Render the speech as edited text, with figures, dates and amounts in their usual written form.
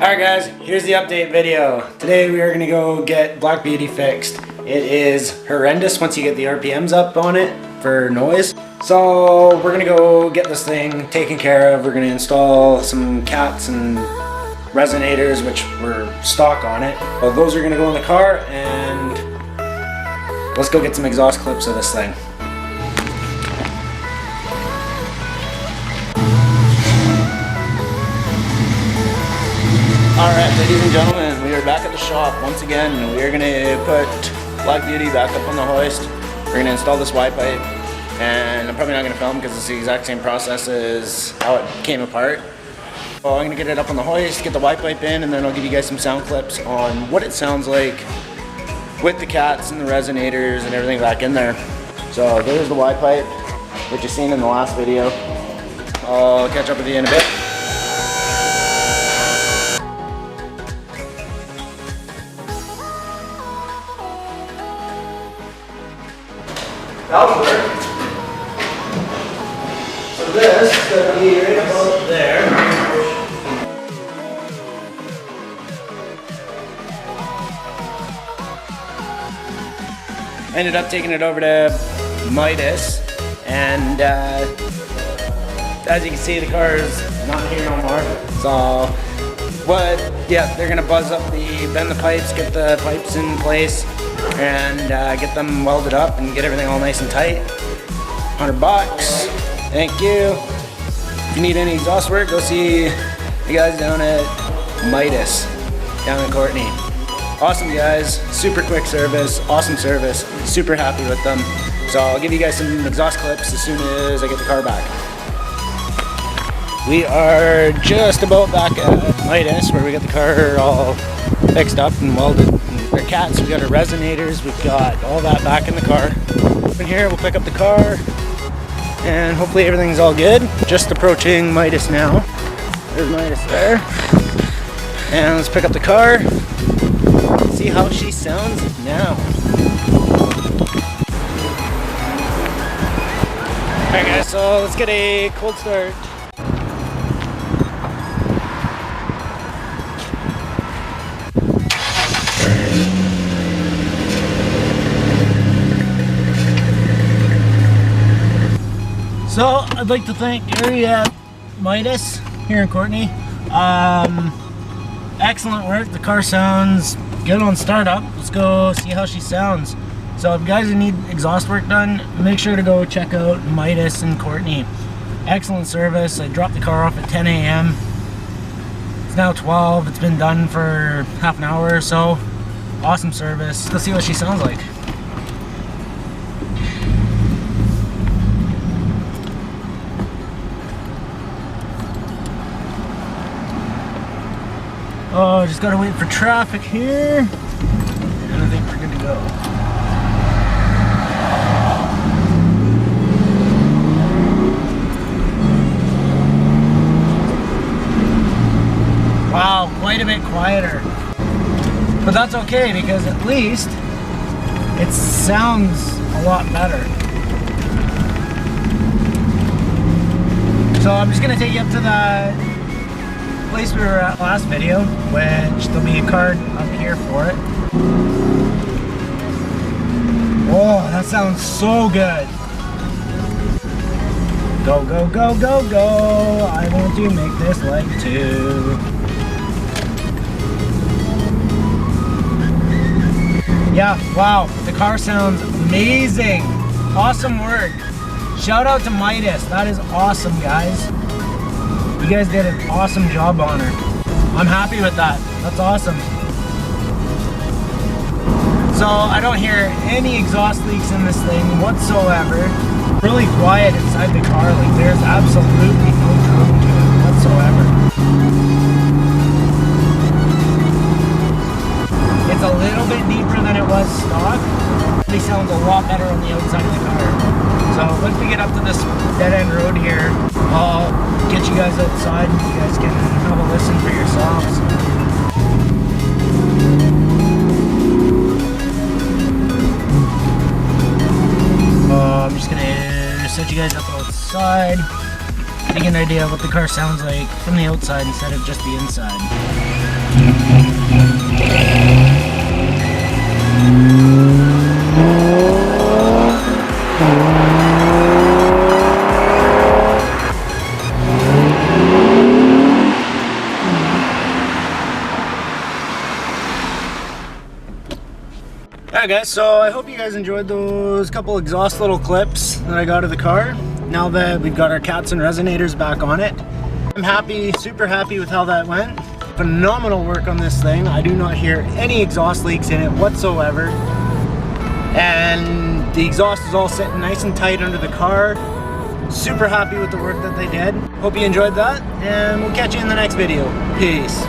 Alright guys, here's the update video. Today we are going to go get Black Beauty fixed. It is horrendous once you get the RPMs up on it for noise. So we're going to go get this thing taken care of. We're going to install some cats and resonators which were stock on it. So those are going to go in the car, and let's go get some exhaust clips of this thing. Alright, ladies and gentlemen, we are back at the shop once again, and we are going to put Black Beauty back up on the hoist. We're going to install this Y pipe, and I'm probably not going to film because it's the exact same process as how it came apart. So I'm going to get it up on the hoist, get the Y pipe in, and then I'll give you guys some sound clips on what it sounds like with the cats and the resonators and everything back in there. So there's the Y pipe, which you've seen in the last video. I'll catch up with you in a bit. That'll work. So this is going to be right about there. I ended up taking it over to Midas, and as you can see, the car is not here no more. So, yeah, they're gonna bend the pipes, get the pipes in place, and get them welded up and get everything all nice and tight. $100. Thank you. If you need any exhaust work, go see the guys down at Midas, down in Courtney. Awesome guys, super quick service, awesome service, super happy with them. So I'll give you guys some exhaust clips as soon as I get the car back. We are just about back at Midas, where we got the car all fixed up and welded. Our cats, we got our resonators, we've got all that back in the car. In here, we'll pick up the car, and hopefully everything's all good. Just approaching Midas now. There's Midas there. And let's pick up the car, see how she sounds now. Alright guys, so let's get a cold start. So I'd like to thank Gary at Midas here in Courtney. Excellent work. The car sounds good on startup. Let's go see how she sounds. So if you guys need exhaust work done, make sure to go check out Midas in Courtney. Excellent service. I dropped the car off at 10 a.m. It's now 12. It's been done for half an hour or so. Awesome service. Let's see what she sounds like. Oh, just gotta wait for traffic here, and I think we're good to go. Wow, quite a bit quieter. But that's okay, because at least it sounds a lot better. So I'm just gonna take you up to the place we were at last video, which there'll be a card up here for it. Oh, that sounds so good. Go, go, go, go, go. I want to make this leg too. Yeah, wow, the car sounds amazing. Awesome work. Shout out to Midas. That is awesome, guys. You guys did an awesome job on her. I'm happy with that. That's awesome. So I don't hear any exhaust leaks in this thing whatsoever. Really quiet inside the car. Like, there's absolutely no drone to it whatsoever. It's a little bit deeper than it was stock. It sounds a lot better on the outside of the car. So once we get up to this dead end road here, I'll get you guys outside and you guys can have a listen for yourselves. I'm just gonna set you guys up outside. to get an idea of what the car sounds like from the outside instead of just the inside. Alright guys, so I hope you guys enjoyed those couple exhaust little clips that I got of the car. Now that we've got our cats and resonators back on it, I'm happy, super happy with how that went. Phenomenal work on this thing. I do not hear any exhaust leaks in it whatsoever. And the exhaust is all sitting nice and tight under the car. Super happy with the work that they did. Hope you enjoyed that, and we'll catch you in the next video. Peace.